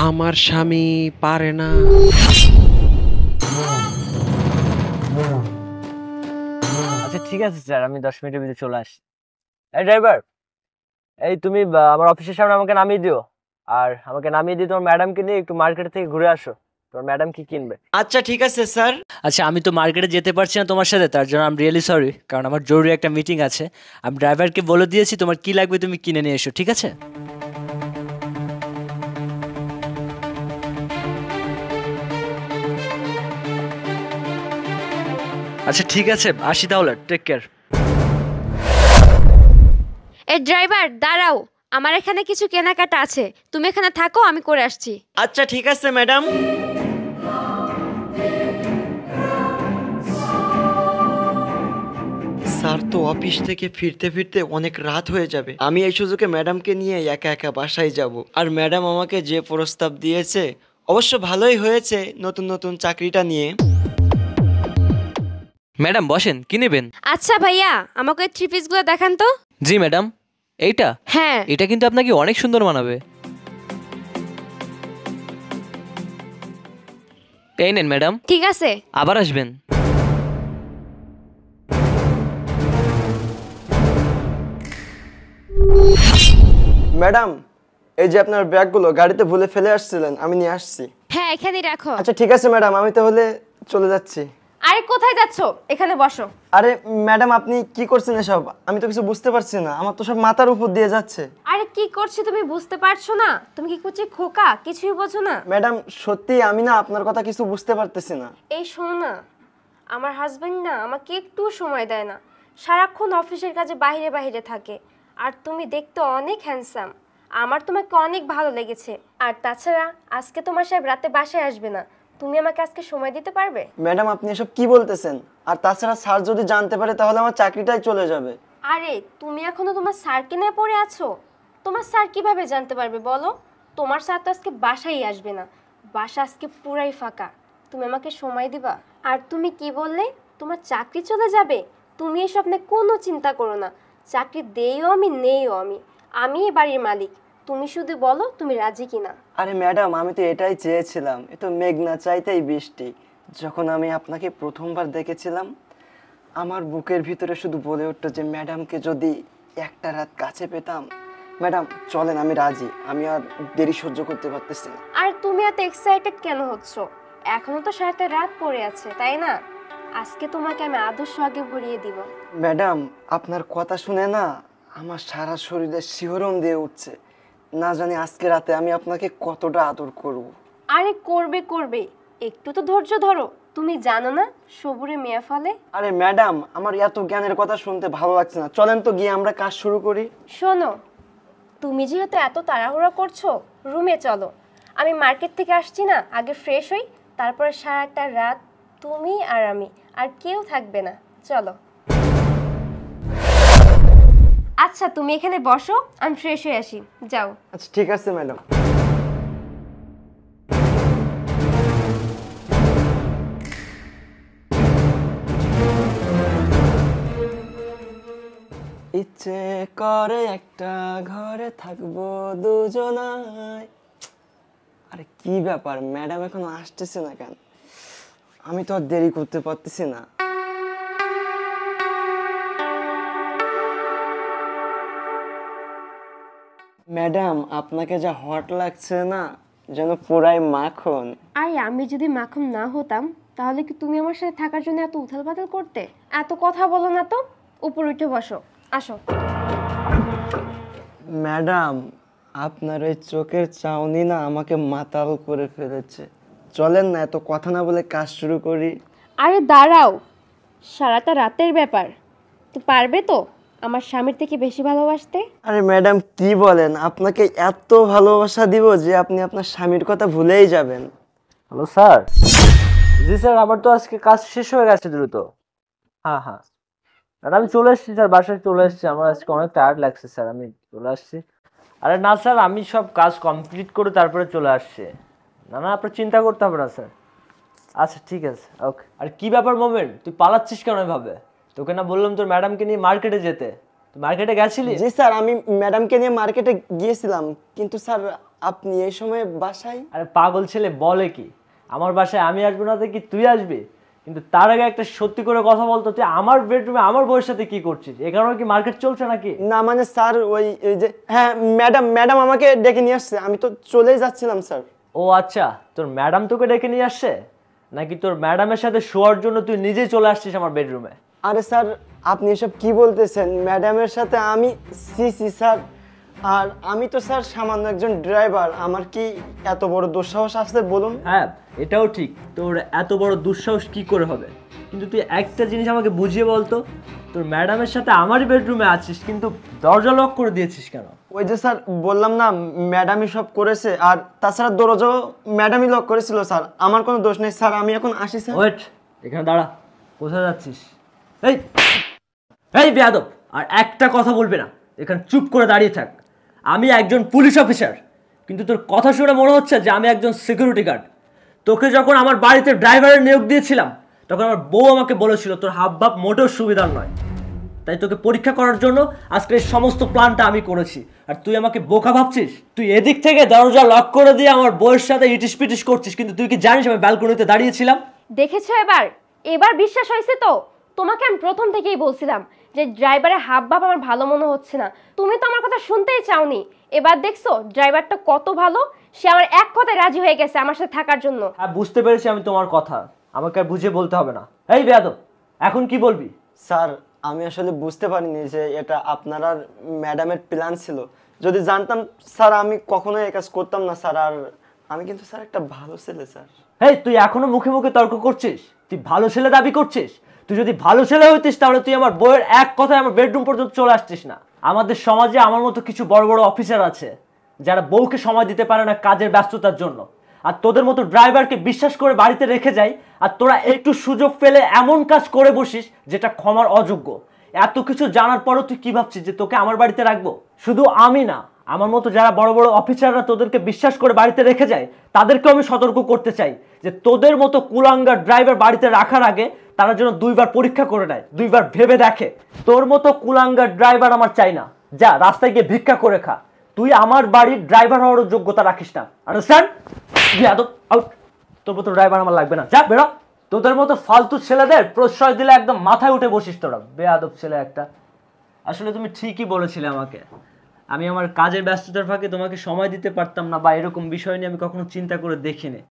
আমার স্বামী পারে না। আচ্ছা ঠিক আছে স্যার, আমি 10 মিনিটের ভিতরে চলে আসছি। এই ড্রাইভার, এই তুমি আমার অফিসের সামনে আমাকে নামিয়ে দিও। আর আমাকে নামিয়ে দিয়ে তোমার ম্যাডামকে নিয়ে একটু মার্কেট থেকে ঘুরে আসো। তোমার ম্যাডাম কি কিনবে? আচ্ছা ঠিক আছে স্যার। আচ্ছা আমি তো মার্কেটে যেতে পারছি না তোমার সাথে, তার জন্য আই এম রিয়েলি সরি, কারণ আমার জরুরি একটা মিটিং আছে। আমি ড্রাইভারকে বলে দিয়েছি তোমার কি লাগবে তুমি কিনে নিয়ে এসো, ঠিক আছে? আচ্ছা ঠিক আছে, আসি তাহলে, টেক কেয়ার। এই ড্রাইভার দাঁড়াও, আমার এখানে কিছু কেনাকাটা আছে, তুমি এখানে থাকো, আমি করে আসছি। আচ্ছা ঠিক আছে ম্যাডাম। স্যার তো অফিস থেকে ফিরতে ফিরতে অনেক রাত হয়ে যাবে, আমি এই সুযোগে ম্যাডামকে নিয়ে একা একা বাসায় যাব। আর ম্যাডাম আমাকে যে প্রস্তাব দিয়েছে অবশ্য ভালোই হয়েছে, নতুন নতুন চাকরিটা নিয়ে। ম্যাডাম বসেন, কি নেবেন? আচ্ছা ভাইয়া, আমাকে থ্রি পিসগুলো দেখান তো। জি ম্যাডাম, এইটা হ্যাঁ। এটা কিন্তু আপনাকে অনেক সুন্দর মানাবে। এই নেন ম্যাডাম। ঠিক আছে। আবার আসবেন। ম্যাডাম, এই যে আপনার ব্যাগগুলো গাড়িতে ভুলে ফেলে আসছিলেন, আমি নিয়ে আসছি। হ্যাঁ এখানেই রাখো। আচ্ছা ঠিক আছে ম্যাডাম, আমি তাহলে চলে যাচ্ছি। আরে কোথায় যাচ্ছো? এখানে বসো। আরে ম্যাডাম, আপনি কি করছেন এসব? আমি তো কিছু বুঝতে পারছি না, আমার তো সব মাথার উপর দিয়ে যাচ্ছে। আরে কি করছি তুমি বুঝতে পারছো না? তুমি কি করছি খোকা, কিছুই বোঝো না? ম্যাডাম সত্যি আমি না আপনার কথা কিছু বুঝতে পারতেছি না। এই শোনো না, আমার হাজবেন্ড না আমাকে একটু সময় দেয় না, সারাক্ষণ অফিসের কাজে বাইরে বাইরে থাকে। আর তুমি দেখতে অনেক হ্যান্ডসাম, আমার তোমাকে অনেক ভালো লেগেছে। আর তাছাড়া আজকে তোমার সাহেব রাতে বাসায় আসবে না, তুমি আমাকে আজকে সময় দিতে পারবে? ম্যাডাম আপনি এসব কি বলতেছেন? আর তাছাড়া স্যার যদি জানতে পারে তাহলে আমার চাকরিটাই চলে যাবে। আরে তুমি এখনো তোমার স্যারকে নিয়ে পড়ে আছো? তোমার স্যার কিভাবে জানতে পারবে বলো? তোমার স্যার তো আজকে বাসায় আসবে না, বাসা আজকে পুরাই ফাঁকা। তুমি আমাকে সময় দিবা? আর তুমি কি বললে তোমার চাকরি চলে যাবে? তুমি এসব নিয়ে কোনো চিন্তা করো না, চাকরি দেইও আমি নেইও আমি, আমি এই বাড়ির মালিক। তুমি শুধু বলো তুমি রাজি কিনা। আরে ম্যাডাম, আমি তো এটাই চেয়েছিলাম, এ তো মেঘ না চাইতেই বৃষ্টি। যখন আমি আপনাকে প্রথমবার দেখেছিলাম আমার বুকের ভিতরে শুধু বলে উঠতো যে ম্যাডামকে যদি একটা রাত কাছে পেতাম। ম্যাডাম চলেন, আমি রাজি, আমি আর দেরি সহ্য করতে পারতেছি না। আর তুমি এত এক্সাইটেড কেন হচ্ছ? এখনো তো 7টা রাত পড়ে আছে, তাই না? আজকে তোমাকে আমি আদর্শ আগে ভরিয়ে দিব। ম্যাডাম আপনার কথা শুনে না আমার সারা শরীরে শিহরণ দিয়ে উঠছে, না জানি আজকে রাতে আমি আপনাকে কতটা আদর করব। আরে করবে করবে, একটু তো ধৈর্য ধরো। তুমি জানো না সবুরে মেয়া ফলে? আরে ম্যাডাম, আমার এত জ্ঞানের কথা শুনতে ভালো লাগছে না, চলেন তো গিয়ে আমরা কাজ শুরু করি। শোনো, তুমি যেহেতু এত তাড়াহুড়া করছো, রুমে চলো। আমি মার্কেট থেকে আসছি না, আগে ফ্রেশ হই, তারপরে সারাটা রাত তুমি আর আমি, আর কেউ থাকবে না। চলো। আচ্ছা তুমি এখানে বসো, আমি ফ্রেশ হয়ে আসি, যাও। আচ্ছা ঠিক আছে ম্যাডাম। ইচ্ছে করে একটা ঘরে থাকবো দুজনায়। আরে কি ব্যাপার, ম্যাডাম এখনো আসতেছে না কেন? আমি তো আর দেরি করতে পারতেছি না। ম্যাডাম আপনাকে যা হট লাগছে না, যেন পুরাই মাখন। আরে আমি যদি মাখন না হতাম তাহলে কি তুমি আমার সাথে থাকার জন্য এত উথালপাতাল করতে? এত কথা বলো না তো, উপর উঠে বসো, আসো। ম্যাডাম আপনার ওই চোখের চাউনি না আমাকে মাতাল করে ফেলেছে, চলেন না এত কথা না বলে কাজ শুরু করি। আরে দাঁড়াও, সারাটা রাতের ব্যাপার, তো পারবে তো আমার স্বামীর থেকে বেশি ভালোবাসতে? আরে ম্যাডাম কি বলেন, আপনাকে এত ভালোবাসা দিব যে আপনি আপনার স্বামীর কথা ভুলেই যাবেন। Hello sir. জি স্যার, আমার তো আজকে কাজ শেষ হয়ে গেছে দ্রুত। হ্যাঁ হ্যাঁ, আর আমি চলে এসেছি স্যার, বাসায় চলে এসেছি। আমার আজকে অনেক টায়ার্ড লাগছে স্যার, আমি চলে আসছি। আরে না স্যার, আমি সব কাজ কমপ্লিট করে তারপরে চলে আসছি। না না, আপনার চিন্তা করতে হবে না স্যার। আচ্ছা ঠিক আছে, ওকে। আর কি ব্যাপার মোমেন্ট, তুই পালাচ্ছিস কেন এভাবে? তোকে না বললাম তোর ম্যাডামকে নিয়ে মার্কেটে যেতে, তুই মার্কেটে গেছিলি? জি স্যার, আমি ম্যাডামকে নিয়ে মার্কেটে গিয়েছিলাম, কিন্তু স্যার আপনি এই সময় বাসায়? আরে পাগল ছেলে, বলে কি আমার বাসায় আমি আসবো না কি তুই আসবি? কিন্তু তার আগে একটা সত্যি করে কথা বলতো, তুই আমার বেডরুমে আমার বউয়ের সাথে কি করছিস? এ কারণে কি মার্কেট চলছে নাকি? না মানে স্যার ওই যে, হ্যাঁ ম্যাডাম ম্যাডাম আমাকে ডেকে নিয়ে আসছে, আমি তো চলেই যাচ্ছিলাম স্যার। ও আচ্ছা, তোর ম্যাডাম তোকে ডেকে নিয়ে আসছে, নাকি তোর ম্যাডামের সাথে শোয়ার জন্য তুই নিজেই চলে আসছিস আমার বেডরুমে? আরে স্যার আপনি এসব কি বলতেছেন? ম্যাডামের সাথে আমি সি স্যার, আর আমি তো স্যার সামান্য একজন ড্রাইভার, আমার কি এত বড় দুঃসাহস আছে বলুন? হ্যাঁ এটাও ঠিক, তোর এত বড় দুঃসাহস কি করে হবে, কিন্তু তুই একটা জিনিস আমাকে বুঝিয়ে বলতো, তোর ম্যাডামের সাথে আমারই বেডরুমে আছিস কিন্তু দরজা লক করে দিয়েছিস কেন? ওই যে স্যার বললাম না, ম্যাডামই সব করেছে, আর তাছাড়া দরজাও ম্যাডামই লক করেছিল স্যার, আমার কোনো দোষ নেই স্যার, আমি এখন আসি স্যার। ওয়েট, এখানে দাঁড়া, কোথায় যাচ্ছিস? এই এই বেয়াদব, আর একটা কথা বলবি না, এখানে চুপ করে দাঁড়িয়ে থাক। আমি একজন পুলিশ অফিসার, কিন্তু তোর কথা শুনে মনে হচ্ছে যে আমি একজন সিকিউরিটি গার্ড। তোকে যখন আমার বাড়িতে ড্রাইভারের নিয়োগ দিয়েছিলাম, তখন আমার বউ আমাকে বলেছিল তোর হাবভাব মোটেও সুবিধার নয়, তাই তোকে পরীক্ষা করার জন্য আজকে এই সমস্ত প্ল্যানটা আমি করেছি। আর তুই আমাকে বোকা ভাবছিস? তুই এদিক থেকে দরজা লক করে দিয়ে আমার বউয়ের সাথে ইটিস পিটিস করছিস, কিন্তু তুই কি জানিস আমি ব্যালকনিতে দাঁড়িয়েছিলাম? দেখেছো এবার? এবার বিশ্বাস হয়েছে তো? তোমাকে আমি প্রথম থেকেই বলছিলাম যে ড্রাইভারের হাব ভাব আমার ভালো মনে হচ্ছে না, তুমি তো আমার কথা শুনতেই চাওনি। এবার দেখছো ড্রাইভারটা কত ভালো, সে আমার এক কথায় রাজি হয়ে গেছে আমার সাথে থাকার জন্য। হ্যাঁ বুঝতে পেরেছি আমি তোমার কথা, আমাকে আর বুঝিয়ে বলতে হবে না। এই বেয়াদব, এখন কি বলবি? স্যার আমি আসলে বুঝতে পারিনি যে এটা আপনার আর ম্যাডামের প্ল্যান ছিল, যদি জানতাম স্যার আমি কখনোই এই কাজ করতাম না স্যার, আর আমি কিন্তু স্যার একটা ভালো ছেলে স্যার। এই তুই এখনো মুখে মুখে তর্ক করছিস? তুই ভালো ছেলে দাবি করছিস? তুই যদি ভালো ছেলে হইতিস তাহলে তুই আমার বউয়ের এক কথায় আমার বেডরুম পর্যন্ত চলে আসছিস না। আমাদের সমাজে আমার মতো কিছু বড় বড় অফিসার আছে যারা বউকে সময় দিতে পারে না কাজের ব্যস্ততার জন্য, আর তোদের মতো ড্রাইভারকে বিশ্বাস করে বাড়িতে রেখে যায়, আর তোরা একটু সুযোগ পেলে এমন কাজ করে বসিস যেটা ক্ষমার অযোগ্য। এত কিছু জানার পরও তুই কি ভাবছিস যে তোকে আমার বাড়িতে রাখবো? শুধু আমি না, আমার মতো যারা বড় বড় অফিসাররা তোদেরকে বিশ্বাস করে বাড়িতে রেখে যায় তাদেরকেও আমি সতর্ক করতে চাই যে তোদের মতো কুলাঙ্গার ড্রাইভার বাড়িতে রাখার আগে তারা যেন দুইবার পরীক্ষা করে নেয়, দুইবার ভেবে দেখে। তোর মতো কুলাঙ্গার ড্রাইভার আমার চাই না, যা রাস্তায় গিয়ে ভিক্ষা করে খা। তুই আমার বাড়ির ড্রাইভার হওয়ার যোগ্যতা রাখিস না, আন্ডারস্ট্যান্ড? বেয়াদব, আউট। তোর মতো ড্রাইভার আমার লাগবে না, যা বেরো। তোদের মতো ফালতু ছেলেদের প্রশ্রয় দিলে একদম মাথায় উঠে বসিস তোরা, বেয়াদব ছেলে একটা। আসলে তুমি ঠিকই বলেছিলে আমাকে, আমি আমার কাজের ব্যস্ততার ফাঁকে তোমাকে সময় দিতে পারতাম না বা এরকম বিষয় নিয়ে আমি কখনো চিন্তা করে দেখিনি।